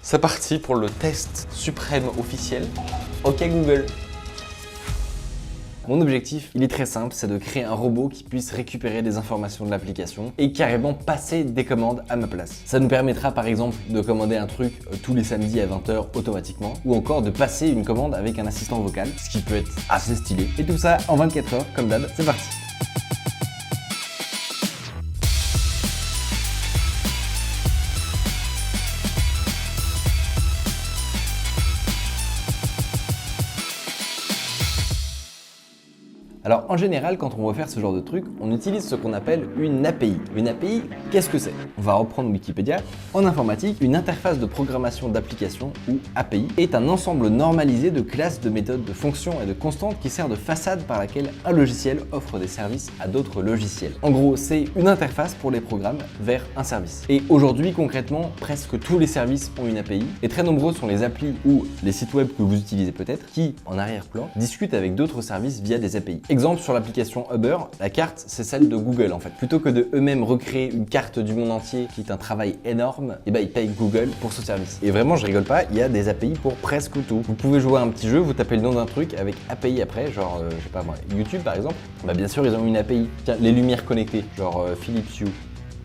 C'est parti pour le test suprême officiel. Ok Google. Mon objectif, il est très simple, c'est de créer un robot qui puisse récupérer des informations de l'application et carrément passer des commandes à ma place. Ça nous permettra par exemple de commander un truc tous les samedis à 20 h automatiquement ou encore de passer une commande avec un assistant vocal, ce qui peut être assez stylé. Et tout ça en 24 heures, comme d'hab, c'est parti. Alors en général, quand on veut faire ce genre de truc, on utilise ce qu'on appelle une API. Une API, qu'est-ce que c'est? On va reprendre Wikipédia. En informatique, une interface de programmation d'application ou API est un ensemble normalisé de classes, de méthodes, de fonctions et de constantes qui sert de façade par laquelle un logiciel offre des services à d'autres logiciels. En gros, c'est une interface pour les programmes vers un service. Et aujourd'hui, concrètement, presque tous les services ont une API et très nombreux sont les applis ou les sites web que vous utilisez peut-être qui, en arrière-plan, discutent avec d'autres services via des API. Exemple sur l'application Uber, la carte c'est celle de Google en fait. Plutôt que de eux-mêmes recréer une carte du monde entier qui est un travail énorme, et ils payent Google pour ce service. Et vraiment je rigole pas, il y a des API pour presque tout. Vous pouvez jouer à un petit jeu, vous tapez le nom d'un truc avec API après, genre je sais pas moi, YouTube par exemple. Bien sûr ils ont une API. Tiens, les lumières connectées, genre Philips Hue.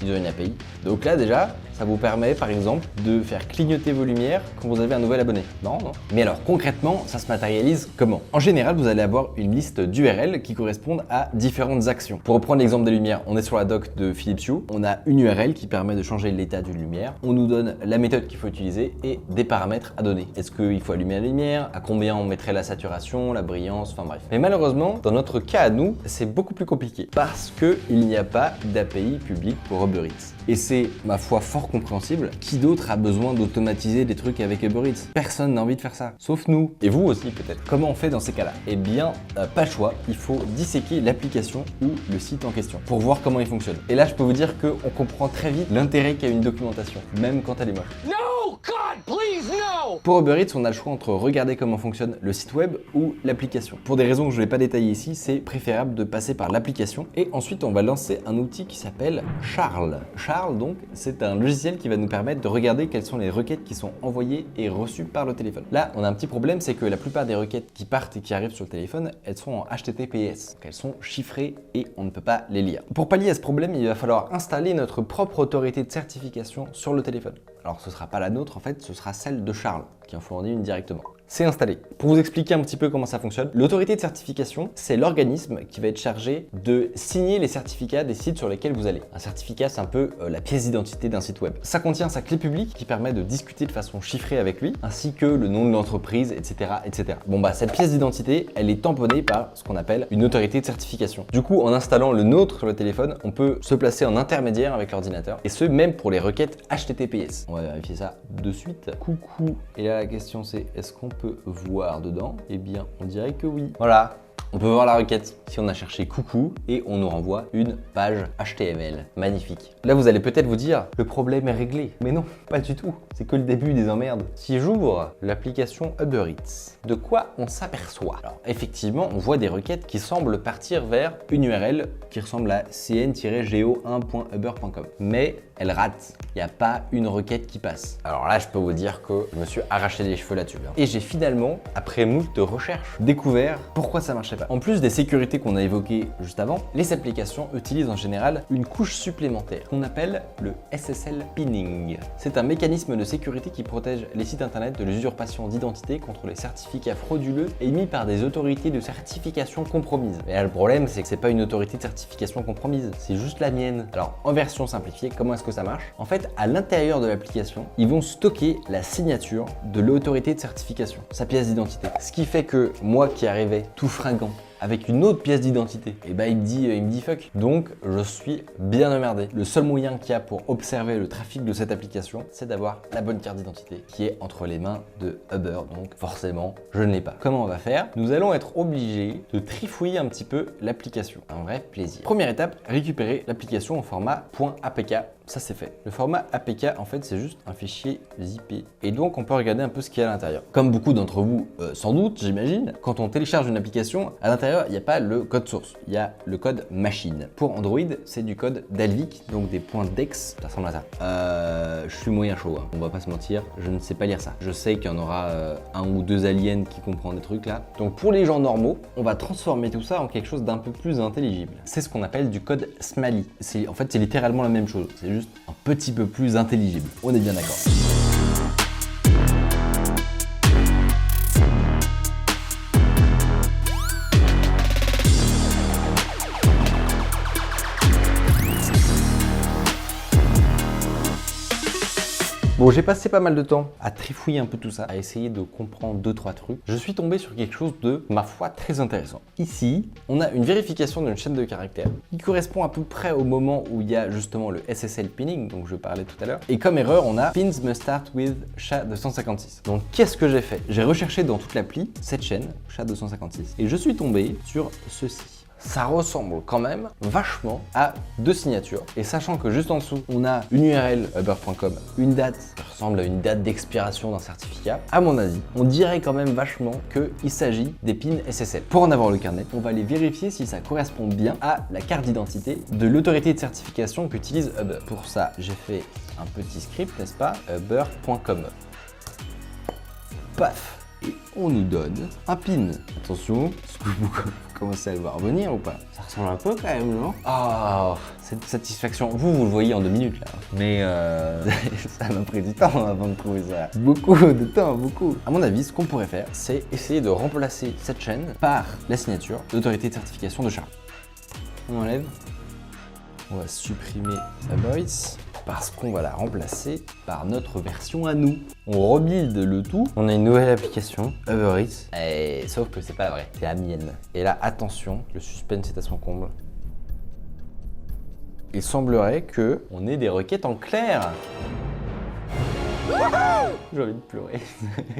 Ils ont une API. Donc là déjà, ça vous permet par exemple de faire clignoter vos lumières quand vous avez un nouvel abonné. Non. Mais alors concrètement, ça se matérialise comment? En général, vous allez avoir une liste d'URL qui correspondent à différentes actions. Pour reprendre l'exemple des lumières, on est sur la doc de Philips Hue. On a une URL qui permet de changer l'état d'une lumière. On nous donne la méthode qu'il faut utiliser et des paramètres à donner. Est-ce qu'il faut allumer la lumière? À combien on mettrait la saturation, la brillance, enfin bref. Mais malheureusement, dans notre cas à nous, c'est beaucoup plus compliqué parce qu'il n'y a pas d'API publique pour Uber Eats. Et c'est, ma foi, fort compréhensible. Qui d'autre a besoin d'automatiser des trucs avec Uber Eats? Personne n'a envie de faire ça, sauf nous. Et vous aussi peut-être. Comment on fait dans ces cas-là? Eh bien, pas le choix. Il faut disséquer l'application ou le site en question pour voir comment il fonctionne. Et là, je peux vous dire qu'on comprend très vite l'intérêt qu'a une documentation, même quand elle est moche. No, God, please, no! Pour Uber Eats, on a le choix entre regarder comment fonctionne le site web ou l'application. Pour des raisons que je ne vais pas détailler ici, c'est préférable de passer par l'application. Et ensuite, on va lancer un outil qui s'appelle Charles. Charles, donc, c'est un logiciel qui va nous permettre de regarder quelles sont les requêtes qui sont envoyées et reçues par le téléphone. Là, on a un petit problème, c'est que la plupart des requêtes qui partent et qui arrivent sur le téléphone, elles sont en HTTPS. Donc, elles sont chiffrées et on ne peut pas les lire. Pour pallier à ce problème, il va falloir installer notre propre autorité de certification sur le téléphone. Alors, ce ne sera pas la nôtre, en fait, ce sera celle de Charles, qui en fournit une directement. C'est installé. Pour vous expliquer un petit peu comment ça fonctionne, l'autorité de certification, c'est l'organisme qui va être chargé de signer les certificats des sites sur lesquels vous allez. Un certificat, c'est un peu la pièce d'identité d'un site web. Ça contient sa clé publique qui permet de discuter de façon chiffrée avec lui, ainsi que le nom de l'entreprise, etc., etc. Cette pièce d'identité, elle est tamponnée par ce qu'on appelle une autorité de certification. Du coup, en installant le nôtre sur le téléphone, on peut se placer en intermédiaire avec l'ordinateur, et ce, même pour les requêtes HTTPS. On va vérifier ça de suite. Coucou. Et là, la question, c'est est-ce qu'on peut voir dedans? Eh bien, on dirait que oui. Voilà. On peut voir la requête si on a cherché coucou et on nous renvoie une page HTML. Magnifique. Là, vous allez peut-être vous dire, le problème est réglé. Mais non, pas du tout. C'est que le début des emmerdes. Si j'ouvre l'application Uber Eats, de quoi on s'aperçoit? Alors, effectivement, on voit des requêtes qui semblent partir vers une URL qui ressemble à cn-go1.uber.com. Mais elle rate. Il n'y a pas une requête qui passe. Alors là, je peux vous dire que je me suis arraché les cheveux là-dessus. Et j'ai finalement, après moult de recherches, découvert pourquoi ça marchait pas. En plus des sécurités qu'on a évoquées juste avant, les applications utilisent en général une couche supplémentaire qu'on appelle le SSL pinning. C'est un mécanisme de sécurité qui protège les sites internet de l'usurpation d'identité contre les certificats frauduleux émis par des autorités de certification compromises. Et là, le problème, c'est que c'est pas une autorité de certification compromise, c'est juste la mienne. Alors, en version simplifiée, comment est-ce que ça marche? En fait, à l'intérieur de l'application, ils vont stocker la signature de l'autorité de certification, sa pièce d'identité. Ce qui fait que moi qui arrivais tout fringant avec une autre pièce d'identité, et il me dit fuck. Donc je suis bien emmerdé. Le seul moyen qu'il y a pour observer le trafic de cette application, c'est d'avoir la bonne carte d'identité qui est entre les mains de Uber. Donc forcément, je ne l'ai pas. Comment on va faire? Nous allons être obligés de trifouiller un petit peu l'application. Un vrai plaisir. Première étape, récupérer l'application en format .apk. ça c'est fait. Le format APK, en fait, c'est juste un fichier zippé. Et donc, on peut regarder un peu ce qu'il y a à l'intérieur. Comme beaucoup d'entre vous, sans doute, j'imagine, quand on télécharge une application, à l'intérieur, il n'y a pas le code source, il y a le code machine. Pour Android, c'est du code Dalvik, donc des points d'ex, ça ressemble à ça. Je suis moyen chaud, hein. On va pas se mentir, je ne sais pas lire ça. Je sais qu'il y en aura un ou deux aliens qui comprennent des trucs là. Donc pour les gens normaux, on va transformer tout ça en quelque chose d'un peu plus intelligible. C'est ce qu'on appelle du code Smally. En fait, c'est littéralement la même chose, c'est juste un petit peu plus intelligible. On est bien d'accord. Bon, j'ai passé pas mal de temps à trifouiller un peu tout ça, à essayer de comprendre 2-3 trucs. Je suis tombé sur quelque chose de, ma foi, très intéressant. Ici, on a une vérification d'une chaîne de caractères qui correspond à peu près au moment où il y a justement le SSL pinning, dont je parlais tout à l'heure. Et comme erreur, on a pins must start with SHA-256. Donc, qu'est-ce que j'ai fait? J'ai recherché dans toute l'appli cette chaîne, SHA-256, et je suis tombé sur ceci. Ça ressemble quand même vachement à deux signatures. Et sachant que juste en dessous, on a une URL uber.com, une date qui ressemble à une date d'expiration d'un certificat, à mon avis, on dirait quand même vachement qu'il s'agit des pins SSL. Pour en avoir le carnet, on va aller vérifier si ça correspond bien à la carte d'identité de l'autorité de certification qu'utilise Uber. Pour ça, j'ai fait un petit script, n'est-ce pas? Uber.com. Paf! Et on nous donne un pin. Attention, est-ce que vous commencez à le voir venir ou pas? Ça ressemble un peu quand même, non? Ah, cette satisfaction. Vous le voyez en 2 minutes là. Mais ça m'a pris du temps avant de trouver ça. Beaucoup de temps, beaucoup. À mon avis, ce qu'on pourrait faire, c'est essayer de remplacer cette chaîne par la signature d'autorité de certification de Charles. On enlève. On va supprimer Uber parce qu'on va la remplacer par notre version à nous. On rebuild le tout. On a une nouvelle application, Uber Eats. Et sauf que c'est pas la vraie, c'est la mienne. Et là, attention, le suspense est à son comble. Il semblerait que on ait des requêtes en clair. J'ai envie de pleurer.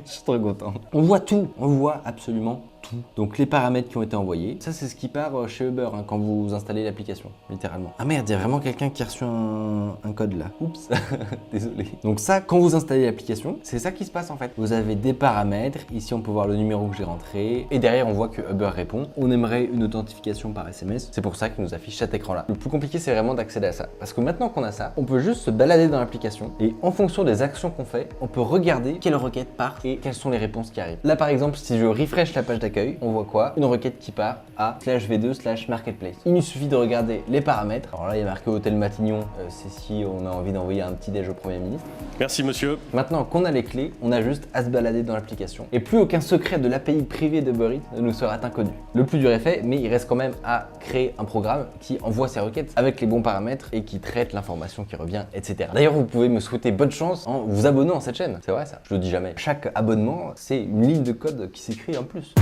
Je suis trop content. On voit tout, on voit absolument tout. Donc les paramètres qui ont été envoyés, ça c'est ce qui part chez Uber hein, quand vous installez l'application, littéralement. Ah merde, il y a vraiment quelqu'un qui a reçu un code là. Oups, désolé. Donc ça, quand vous installez l'application, c'est ça qui se passe en fait. Vous avez des paramètres, ici on peut voir le numéro que j'ai rentré, et derrière on voit que Uber répond. On aimerait une authentification par SMS, c'est pour ça qu'il nous affiche cet écran là. Le plus compliqué c'est vraiment d'accéder à ça. Parce que maintenant qu'on a ça, on peut juste se balader dans l'application, et en fonction des actions qu'on fait, on peut regarder quelle requête part et quelles sont les réponses qui arrivent. Là par exemple, si je refresh la page d'accueil, on voit quoi? Une requête qui part à /v2/marketplace. Il nous suffit de regarder les paramètres. Alors là, il y a marqué Hôtel Matignon, c'est si on a envie d'envoyer un petit déj au Premier ministre. Merci monsieur. Maintenant qu'on a les clés, on a juste à se balader dans l'application. Et plus aucun secret de l'API privée d'Uber Eats ne nous sera inconnu. Le plus dur est fait, mais il reste quand même à créer un programme qui envoie ces requêtes avec les bons paramètres et qui traite l'information qui revient, etc. D'ailleurs, vous pouvez me souhaiter bonne chance en vous abonnant à cette chaîne. C'est vrai ça, je le dis jamais. Chaque abonnement, c'est une ligne de code qui s'écrit en plus.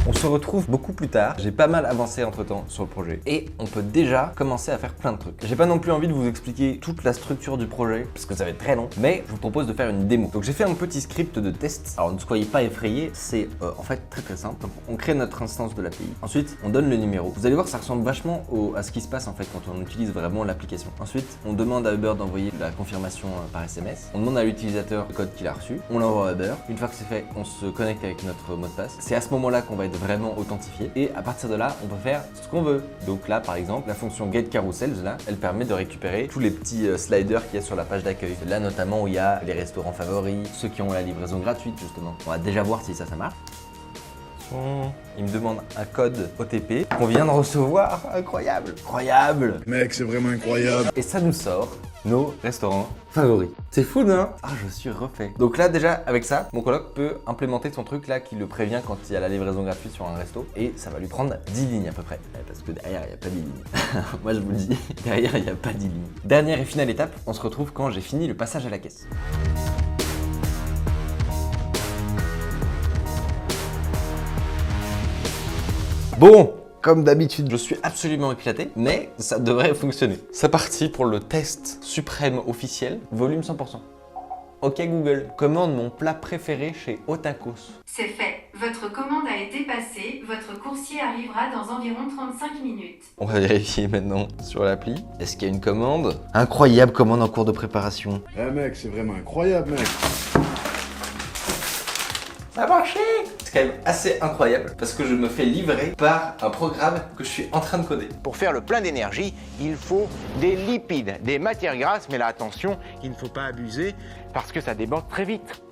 On se retrouve beaucoup plus tard, j'ai pas mal avancé entre temps sur le projet et on peut déjà commencer à faire plein de trucs. J'ai pas non plus envie de vous expliquer toute la structure du projet parce que ça va être très long, mais je vous propose de faire une démo. Donc j'ai fait un petit script de test, alors ne soyez pas effrayés, c'est en fait très simple. Donc, on crée notre instance de l'API, ensuite on donne le numéro. Vous allez voir ça ressemble vachement à ce qui se passe en fait quand on utilise vraiment l'application. Ensuite on demande à Uber d'envoyer la confirmation par SMS, on demande à l'utilisateur le code qu'il a reçu, on l'envoie à Uber. Une fois que c'est fait, on se connecte avec notre mot de passe. C'est à ce moment là qu'on va être vraiment authentifié et à partir de là on peut faire ce qu'on veut. Donc là par exemple la fonction get carousels là elle permet de récupérer tous les petits sliders qu'il y a sur la page d'accueil. Là notamment où il y a les restaurants favoris, ceux qui ont la livraison gratuite justement. On va déjà voir si ça marche. Il me demande un code OTP qu'on vient de recevoir. Incroyable, incroyable. Mec, c'est vraiment incroyable. Et ça nous sort nos restaurants favoris. C'est fou, non? Ah, je suis refait. Donc là, déjà, avec ça, mon coloc peut implémenter son truc là qui le prévient quand il y a la livraison gratuite sur un resto. Et ça va lui prendre 10 lignes à peu près. Parce que derrière, il n'y a pas 10 lignes. Moi, je vous le dis, derrière, il n'y a pas 10 lignes. Dernière et finale étape, on se retrouve quand j'ai fini le passage à la caisse. Bon, comme d'habitude, je suis absolument éclaté, mais ça devrait fonctionner. C'est parti pour le test suprême officiel, volume 100%. Ok Google, commande mon plat préféré chez Otakos. C'est fait. Votre commande a été passée, votre coursier arrivera dans environ 35 minutes. On va vérifier maintenant sur l'appli. Est-ce qu'il y a une commande? Incroyable commande en cours de préparation. Eh mec, c'est vraiment incroyable mec. Ça a marché! C'est quand même assez incroyable parce que je me fais livrer par un programme que je suis en train de coder. Pour faire le plein d'énergie, il faut des lipides, des matières grasses, mais là attention, il ne faut pas abuser parce que ça déborde très vite.